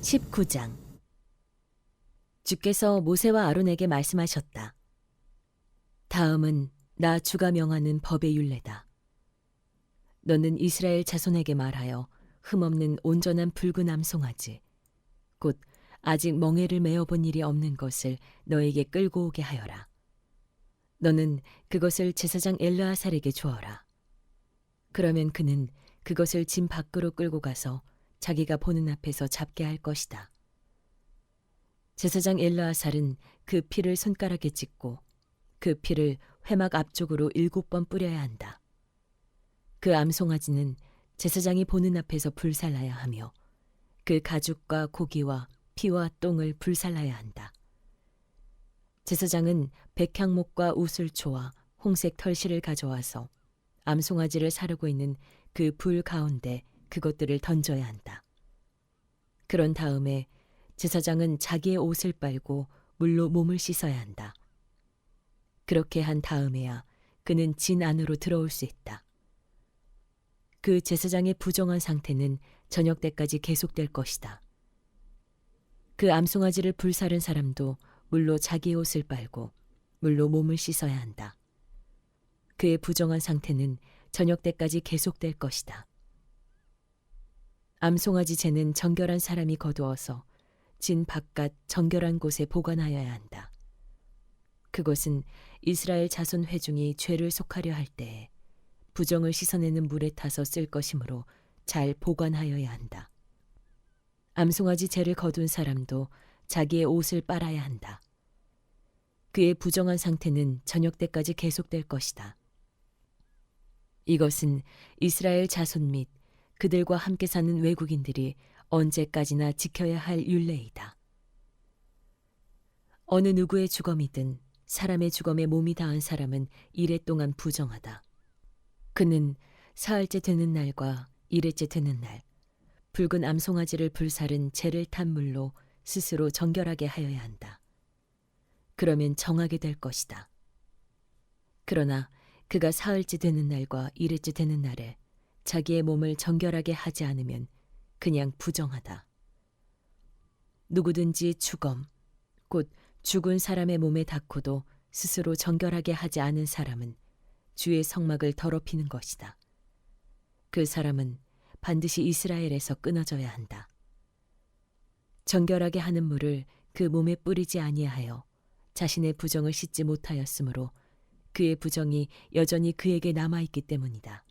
19장. 주께서 모세와 아론에게 말씀하셨다. 다음은 나 주가 명하는 법의 율례다. 너는 이스라엘 자손에게 말하여 흠없는 온전한 붉은 암송아지 곧 아직 멍에를 메어본 일이 없는 것을 너에게 끌고 오게 하여라. 너는 그것을 제사장 엘르아살에게 주어라. 그러면 그는 그것을 짐 밖으로 끌고 가서 자기가 보는 앞에서 잡게 할 것이다. 제사장 엘르아살은 그 피를 손가락에 찍고 그 피를 회막 앞쪽으로 7번 뿌려야 한다. 그 암송아지는 제사장이 보는 앞에서 불살라야 하며 그 가죽과 고기와 피와 똥을 불살라야 한다. 제사장은 백향목과 우슬초와 홍색 털실을 가져와서 암송아지를 사르고 있는 그 불 가운데 그것들을 던져야 한다. 그런 다음에 제사장은 자기의 옷을 빨고 물로 몸을 씻어야 한다. 그렇게 한 다음에야 그는 진 안으로 들어올 수 있다. 그 제사장의 부정한 상태는 저녁 때까지 계속될 것이다. 그 암송아지를 불사른 사람도 물로 자기의 옷을 빨고 물로 몸을 씻어야 한다. 그의 부정한 상태는 저녁 때까지 계속될 것이다. 암송아지 쟤는 정결한 사람이 거두어서 진 바깥 정결한 곳에 보관하여야 한다. 그것은 이스라엘 자손 회중이 죄를 속하려 할 때에 부정을 씻어내는 물에 타서 쓸 것이므로 잘 보관하여야 한다. 암송아지 쟤를 거둔 사람도 자기의 옷을 빨아야 한다. 그의 부정한 상태는 저녁 때까지 계속될 것이다. 이것은 이스라엘 자손 및 그들과 함께 사는 외국인들이 언제까지나 지켜야 할 율례이다. 어느 누구의 주검이든 사람의 주검에 몸이 닿은 사람은 이래 동안 부정하다. 그는 사흘째 되는 날과 이레째 되는 날 붉은 암송아지를 불사른 재를 탄 물로 스스로 정결하게 하여야 한다. 그러면 정하게 될 것이다. 그러나 그가 사흘째 되는 날과 이레째 되는 날에 자기의 몸을 정결하게 하지 않으면 그냥 부정하다. 누구든지 주검, 곧 죽은 사람의 몸에 닿고도 스스로 정결하게 하지 않은 사람은 주의 성막을 더럽히는 것이다. 그 사람은 반드시 이스라엘에서 끊어져야 한다. 정결하게 하는 물을 그 몸에 뿌리지 아니하여 자신의 부정을 씻지 못하였으므로 그의 부정이 여전히 그에게 남아있기 때문이다.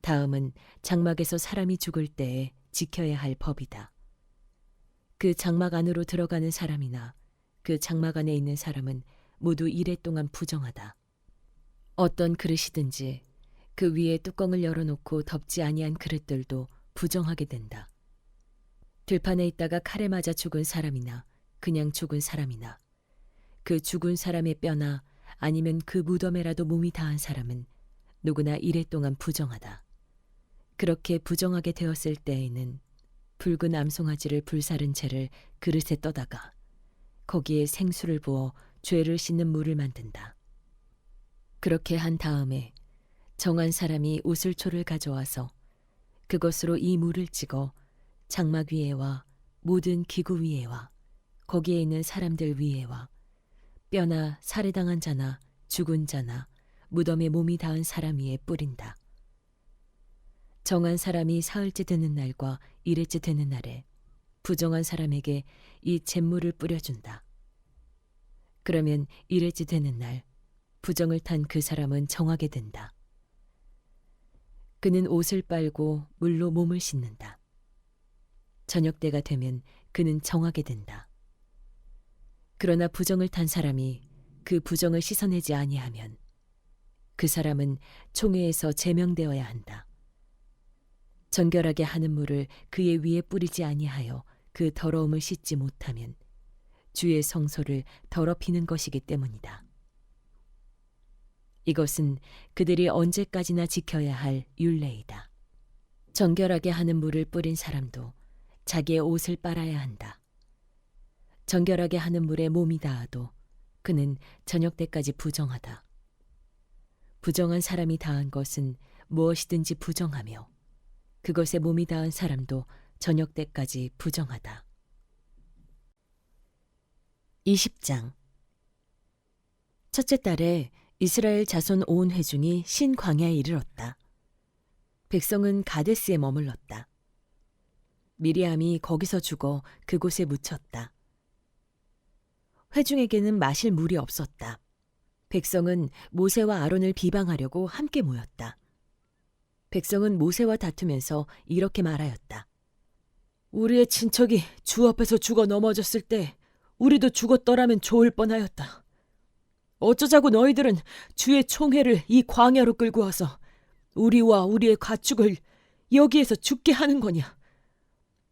다음은 장막에서 사람이 죽을 때에 지켜야 할 법이다. 그 장막 안으로 들어가는 사람이나 그 장막 안에 있는 사람은 모두 이래 동안 부정하다. 어떤 그릇이든지 그 위에 뚜껑을 열어놓고 덮지 아니한 그릇들도 부정하게 된다. 들판에 있다가 칼에 맞아 죽은 사람이나 그냥 죽은 사람이나 그 죽은 사람의 뼈나 아니면 그 무덤에라도 몸이 닿은 사람은 누구나 이래 동안 부정하다. 그렇게 부정하게 되었을 때에는 붉은 암송아지를 불사른 채를 그릇에 떠다가 거기에 생수를 부어 죄를 씻는 물을 만든다. 그렇게 한 다음에 정한 사람이 우슬초를 가져와서 그것으로 이 물을 찍어 장막 위에와 모든 기구 위에와 거기에 있는 사람들 위에와 뼈나 살해당한 자나 죽은 자나 무덤에 몸이 닿은 사람 위에 뿌린다. 정한 사람이 사흘째 되는 날과 이레째 되는 날에 부정한 사람에게 이 잿물을 뿌려준다. 그러면 이레째 되는 날 부정을 탄 그 사람은 정하게 된다. 그는 옷을 빨고 물로 몸을 씻는다. 저녁 때가 되면 그는 정하게 된다. 그러나 부정을 탄 사람이 그 부정을 씻어내지 아니하면 그 사람은 총회에서 제명되어야 한다. 정결하게 하는 물을 그의 위에 뿌리지 아니하여 그 더러움을 씻지 못하면 주의 성소를 더럽히는 것이기 때문이다. 이것은 그들이 언제까지나 지켜야 할 율례이다. 정결하게 하는 물을 뿌린 사람도 자기의 옷을 빨아야 한다. 정결하게 하는 물에 몸이 닿아도 그는 저녁 때까지 부정하다. 부정한 사람이 닿은 것은 무엇이든지 부정하며 그것에 몸이 닿은 사람도 저녁 때까지 부정하다. 20장. 첫째 달에 이스라엘 자손 온 회중이 신광야에 이르렀다. 백성은 가데스에 머물렀다. 미리암이 거기서 죽어 그곳에 묻혔다. 회중에게는 마실 물이 없었다. 백성은 모세와 아론을 비방하려고 함께 모였다. 백성은 모세와 다투면서 이렇게 말하였다. 우리의 친척이 주 앞에서 죽어 넘어졌을 때 우리도 죽었더라면 좋을 뻔하였다. 어쩌자고 너희들은 주의 총회를 이 광야로 끌고 와서 우리와 우리의 가축을 여기에서 죽게 하는 거냐?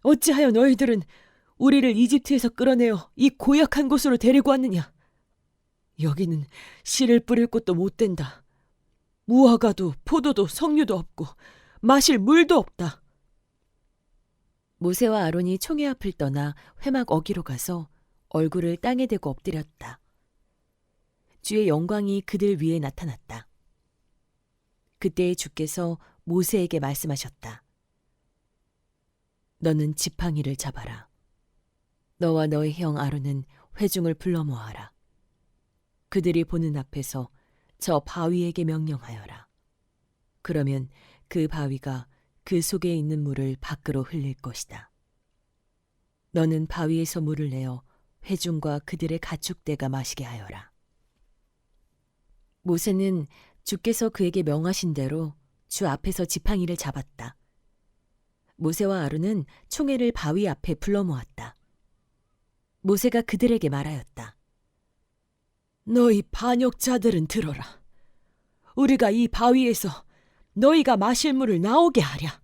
어찌하여 너희들은 우리를 이집트에서 끌어내어 이 고약한 곳으로 데리고 왔느냐? 여기는 씨를 뿌릴 곳도 못 된다. 무화과도 포도도 석류도 없고 마실 물도 없다. 모세와 아론이 총회 앞을 떠나 회막 어기로 가서 얼굴을 땅에 대고 엎드렸다. 주의 영광이 그들 위에 나타났다. 그때 주께서 모세에게 말씀하셨다. 너는 지팡이를 잡아라. 너와 너의 형 아론은 회중을 불러 모아라. 그들이 보는 앞에서 저 바위에게 명령하여라. 그러면 그 바위가 그 속에 있는 물을 밖으로 흘릴 것이다. 너는 바위에서 물을 내어 회중과 그들의 가축대가 마시게 하여라. 모세는 주께서 그에게 명하신 대로 주 앞에서 지팡이를 잡았다. 모세와 아론은 총회를 바위 앞에 불러 모았다. 모세가 그들에게 말하였다. 너희 반역자들은 들어라. 우리가 이 바위에서 너희가 마실 물을 나오게 하랴.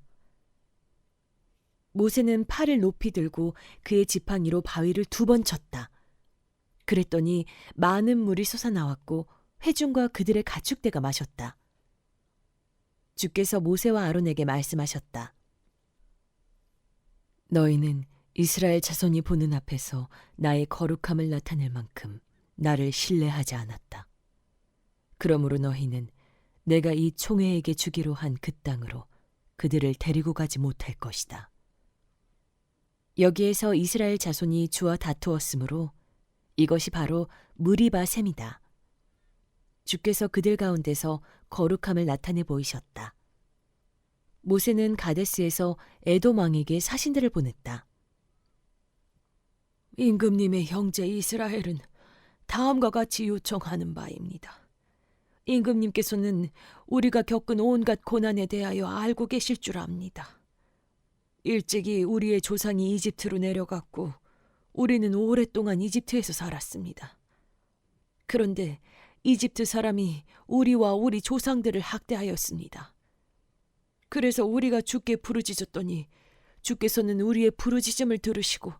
모세는 팔을 높이 들고 그의 지팡이로 바위를 2번 쳤다. 그랬더니 많은 물이 솟아나왔고 회중과 그들의 가축대가 마셨다. 주께서 모세와 아론에게 말씀하셨다. 너희는 이스라엘 자손이 보는 앞에서 나의 거룩함을 나타낼 만큼 나를 신뢰하지 않았다. 그러므로 너희는 내가 이 총회에게 주기로 한 그 땅으로 그들을 데리고 가지 못할 것이다. 여기에서 이스라엘 자손이 주와 다투었으므로 이것이 바로 무리바 셈이다. 주께서 그들 가운데서 거룩함을 나타내 보이셨다. 모세는 가데스에서 에돔 왕에게 사신들을 보냈다. 임금님의 형제 이스라엘은 다음과 같이 요청하는 바입니다. 임금님께서는 우리가 겪은 온갖 고난에 대하여 알고 계실 줄 압니다. 일찍이 우리의 조상이 이집트로 내려갔고 우리는 오랫동안 이집트에서 살았습니다. 그런데 이집트 사람이 우리와 우리 조상들을 학대하였습니다. 그래서 우리가 주께 부르짖었더니 주께서는 우리의 부르짖음을 들으시고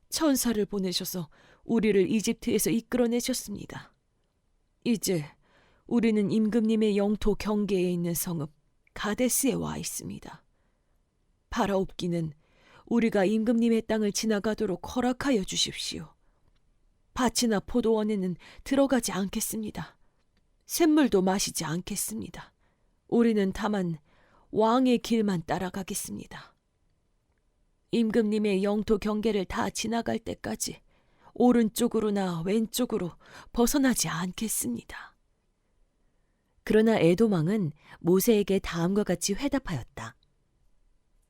천사를 보내셔서 우리를 이집트에서 이끌어내셨습니다. 이제 우리는 임금님의 영토 경계에 있는 성읍 가데스에 와 있습니다. 바라옵기는 우리가 임금님의 땅을 지나가도록 허락하여 주십시오. 밭이나 포도원에는 들어가지 않겠습니다. 샘물도 마시지 않겠습니다. 우리는 다만 왕의 길만 따라가겠습니다. 임금님의 영토 경계를 다 지나갈 때까지 오른쪽으로나 왼쪽으로 벗어나지 않겠습니다. 그러나 에돔 왕은 모세에게 다음과 같이 회답하였다.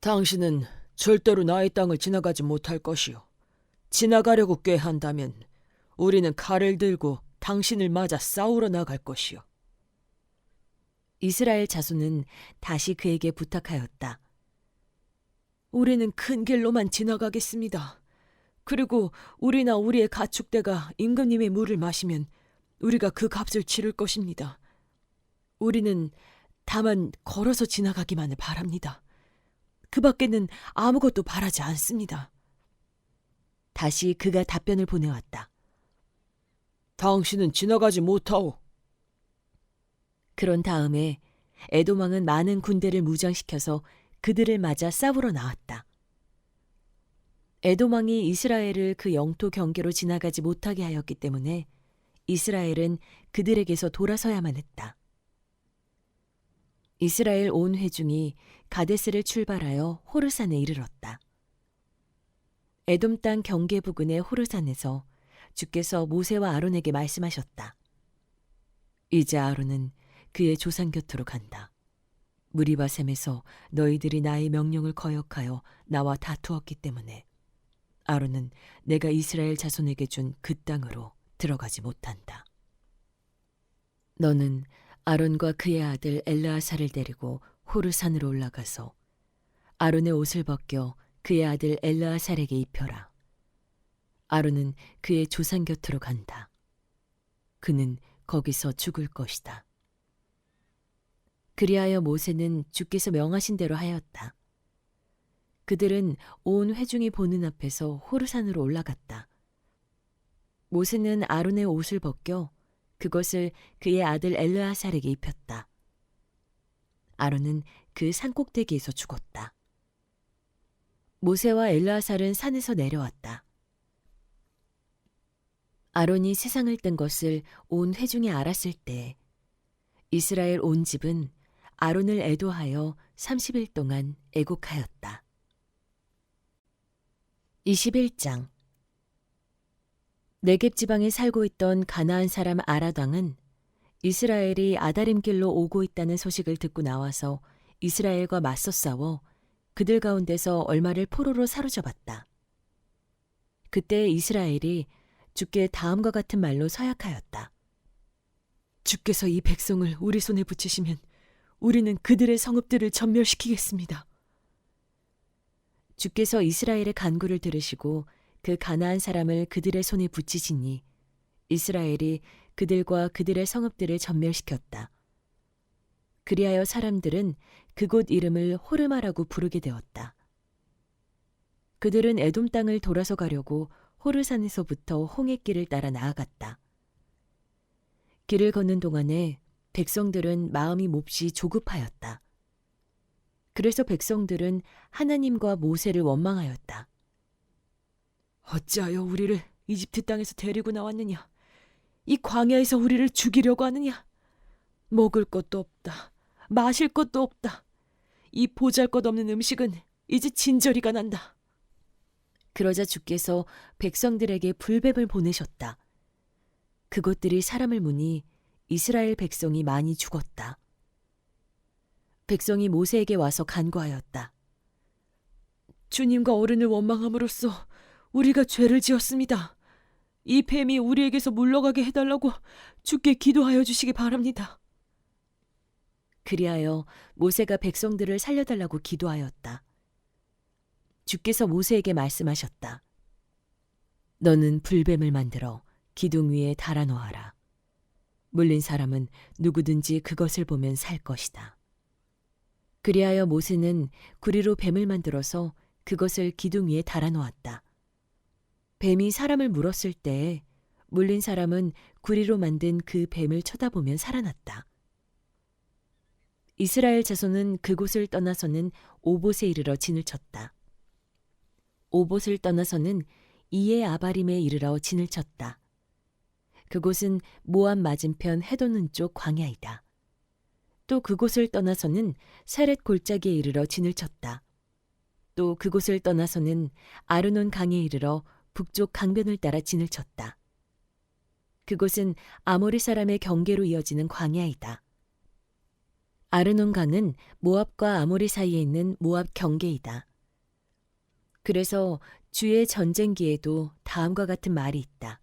당신은 절대로 나의 땅을 지나가지 못할 것이요. 지나가려고 꾀한다면 우리는 칼을 들고 당신을 맞아 싸우러 나갈 것이요. 이스라엘 자손은 다시 그에게 부탁하였다. 우리는 큰 길로만 지나가겠습니다. 그리고 우리나 우리의 가축대가 임금님의 물을 마시면 우리가 그 값을 치를 것입니다. 우리는 다만 걸어서 지나가기만을 바랍니다. 그 밖에는 아무것도 바라지 않습니다. 다시 그가 답변을 보내왔다. 당신은 지나가지 못하오. 그런 다음에 에돔 왕은 많은 군대를 무장시켜서 그들을 맞아 싸우러 나왔다. 에돔 왕이 이스라엘을 그 영토 경계로 지나가지 못하게 하였기 때문에 이스라엘은 그들에게서 돌아서야만 했다. 이스라엘 온 회중이 가데스를 출발하여 호르산에 이르렀다. 에돔 땅 경계 부근의 호르산에서 주께서 모세와 아론에게 말씀하셨다. 이제 아론은 그의 조상 곁으로 간다. 무리바셈에서 너희들이 나의 명령을 거역하여 나와 다투었기 때문에 아론은 내가 이스라엘 자손에게 준 그 땅으로 들어가지 못한다. 너는 아론과 그의 아들 엘르아사를 데리고 호르산으로 올라가서 아론의 옷을 벗겨 그의 아들 엘르아살에게 입혀라. 아론은 그의 조상 곁으로 간다. 그는 거기서 죽을 것이다. 그리하여 모세는 주께서 명하신 대로 하였다. 그들은 온 회중이 보는 앞에서 호르산으로 올라갔다. 모세는 아론의 옷을 벗겨 그것을 그의 아들 엘르아살에게 입혔다. 아론은 그 산꼭대기에서 죽었다. 모세와 엘르아살은 산에서 내려왔다. 아론이 세상을 뜬 것을 온 회중이 알았을 때 이스라엘 온 집은 아론을 애도하여 30일 동안 애곡하였다. 21장 네겝 지방에 살고 있던 가나안 사람 아라당은 이스라엘이 아다림길로 오고 있다는 소식을 듣고 나와서 이스라엘과 맞서 싸워 그들 가운데서 얼마를 포로로 사로잡았다. 그때 이스라엘이 주께 다음과 같은 말로 서약하였다. 주께서 이 백성을 우리 손에 붙이시면 우리는 그들의 성읍들을 전멸시키겠습니다. 주께서 이스라엘의 간구를 들으시고 그 가나안 사람을 그들의 손에 붙이시니 이스라엘이 그들과 그들의 성읍들을 전멸시켰다. 그리하여 사람들은 그곳 이름을 호르마라고 부르게 되었다. 그들은 에돔 땅을 돌아서 가려고 호르산에서부터 홍해길을 따라 나아갔다. 길을 걷는 동안에 백성들은 마음이 몹시 조급하였다. 그래서 백성들은 하나님과 모세를 원망하였다. 어찌하여 우리를 이집트 땅에서 데리고 나왔느냐? 이 광야에서 우리를 죽이려고 하느냐? 먹을 것도 없다. 마실 것도 없다. 이 보잘것없는 음식은 이제 진저리가 난다. 그러자 주께서 백성들에게 불뱀을 보내셨다. 그것들이 사람을 무니 이스라엘 백성이 많이 죽었다. 백성이 모세에게 와서 간구하였다. 주님과 어른을 원망함으로써 우리가 죄를 지었습니다. 이 뱀이 우리에게서 물러가게 해달라고 주께 기도하여 주시기 바랍니다. 그리하여 모세가 백성들을 살려달라고 기도하였다. 주께서 모세에게 말씀하셨다. 너는 불뱀을 만들어 기둥 위에 달아놓아라. 물린 사람은 누구든지 그것을 보면 살 것이다. 그리하여 모세는 구리로 뱀을 만들어서 그것을 기둥 위에 달아놓았다. 뱀이 사람을 물었을 때 물린 사람은 구리로 만든 그 뱀을 쳐다보면 살아났다. 이스라엘 자손은 그곳을 떠나서는 오봇에 이르러 진을 쳤다. 오봇을 떠나서는 이에 아바림에 이르러 진을 쳤다. 그곳은 모압 맞은편 해돋는 쪽 광야이다. 또 그곳을 떠나서는 사렛 골짜기에 이르러 진을 쳤다. 또 그곳을 떠나서는 아르논 강에 이르러 북쪽 강변을 따라 진을 쳤다. 그곳은 아모리 사람의 경계로 이어지는 광야이다. 아르논 강은 모압과 아모리 사이에 있는 모압 경계이다. 그래서 주의 전쟁기에도 다음과 같은 말이 있다.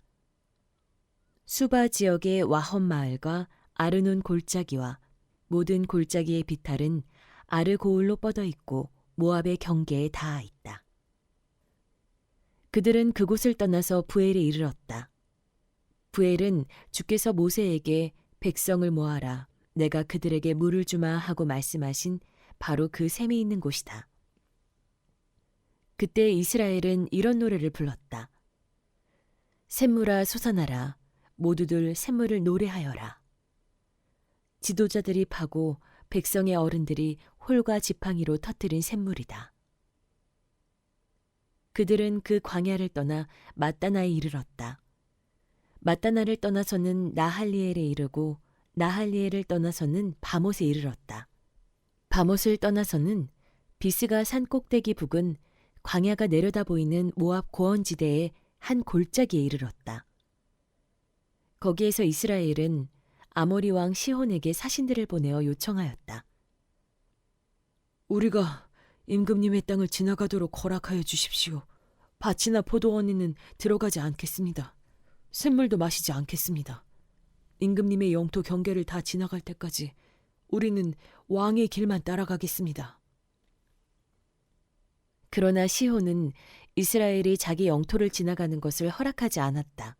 수바 지역의 와험 마을과 아르논 골짜기와 모든 골짜기의 비탈은 아르고울로 뻗어 있고 모압의 경계에 닿아 있다. 그들은 그곳을 떠나서 부엘에 이르렀다. 부엘은 주께서 모세에게 백성을 모아라, 내가 그들에게 물을 주마 하고 말씀하신 바로 그 샘이 있는 곳이다. 그때 이스라엘은 이런 노래를 불렀다. 샘물아 솟아나라, 모두들 샘물을 노래하여라. 지도자들이 파고 백성의 어른들이 홀과 지팡이로 터뜨린 샘물이다. 그들은 그 광야를 떠나 맞다나에 이르렀다. 맞다나를 떠나서는 나할리엘에 이르고 나할리엘을 떠나서는 바못에 이르렀다. 바못을 떠나서는 비스가 산 꼭대기 북은 광야가 내려다 보이는 모압 고원지대의 한 골짜기에 이르렀다. 거기에서 이스라엘은 아모리 왕 시혼에게 사신들을 보내어 요청하였다. 우리가 임금님의 땅을 지나가도록 허락하여 주십시오. 밭이나 포도원에는 들어가지 않겠습니다. 샘물도 마시지 않겠습니다. 임금님의 영토 경계를 다 지나갈 때까지 우리는 왕의 길만 따라가겠습니다. 그러나 시혼은 이스라엘이 자기 영토를 지나가는 것을 허락하지 않았다.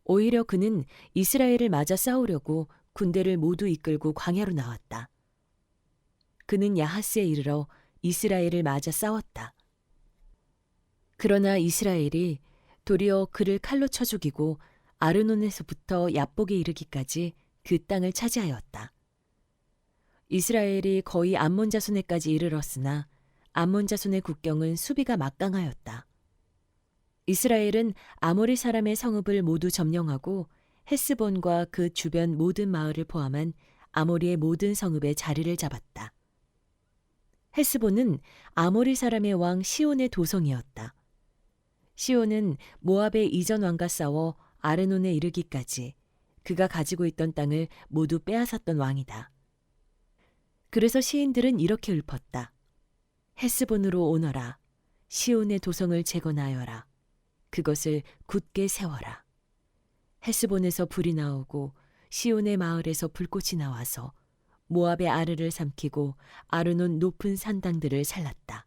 오히려 그는 이스라엘을 맞아 싸우려고 군대를 모두 이끌고 광야로 나왔다. 그는 야하스에 이르러 이스라엘을 맞아 싸웠다. 그러나 이스라엘이 도리어 그를 칼로 쳐 죽이고 아르논에서부터 얍복에 이르기까지 그 땅을 차지하였다. 이스라엘이 거의 암몬 자손에까지 이르렀으나 암몬 자손의 국경은 수비가 막강하였다. 이스라엘은 아모리 사람의 성읍을 모두 점령하고 헤스본과 그 주변 모든 마을을 포함한 아모리의 모든 성읍에 자리를 잡았다. 헤스본은 아모리 사람의 왕 시온의 도성이었다. 시온은 모압의 이전 왕과 싸워 아르논에 이르기까지 그가 가지고 있던 땅을 모두 빼앗았던 왕이다. 그래서 시인들은 이렇게 읊었다. 헤스본으로 오너라. 시온의 도성을 재건하여라. 그것을 굳게 세워라. 헤스본에서 불이 나오고 시온의 마을에서 불꽃이 나와서 모압의 아르를 삼키고 아르논 높은 산당들을 살랐다.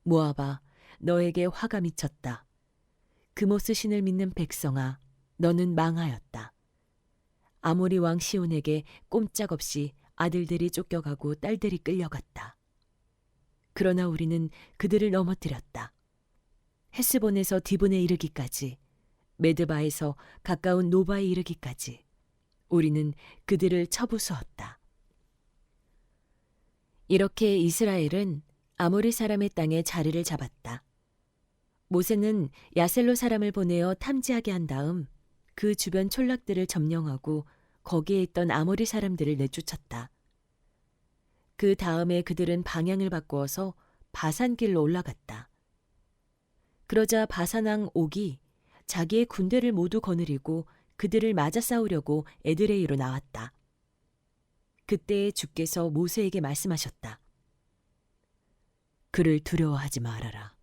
모압아, 너에게 화가 미쳤다. 그모스 신을 믿는 백성아, 너는 망하였다. 아모리 왕 시온에게 꼼짝없이 아들들이 쫓겨가고 딸들이 끌려갔다. 그러나 우리는 그들을 넘어뜨렸다. 헤스본에서 디본에 이르기까지, 메드바에서 가까운 노바에 이르기까지 우리는 그들을 쳐부수었다. 이렇게 이스라엘은 아모리 사람의 땅에 자리를 잡았다. 모세는 야셀로 사람을 보내어 탐지하게 한 다음 그 주변 촌락들을 점령하고 거기에 있던 아모리 사람들을 내쫓았다. 그 다음에 그들은 방향을 바꾸어서 바산길로 올라갔다. 그러자 바산왕 옥이 자기의 군대를 모두 거느리고 그들을 맞아 싸우려고 에드레이로 나왔다. 그때 주께서 모세에게 말씀하셨다. 그를 두려워하지 말아라.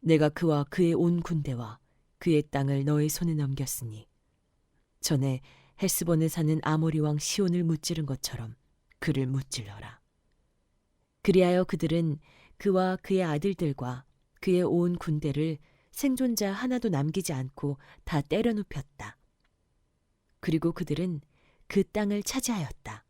내가 그와 그의 온 군대와 그의 땅을 너의 손에 넘겼으니 전에 헤스본에 사는 아모리 왕 시온을 무찌른 것처럼 그를 무찔러라. 그리하여 그들은 그와 그의 아들들과 그의 온 군대를 생존자 하나도 남기지 않고 다 때려 눕혔다. 그리고 그들은 그 땅을 차지하였다.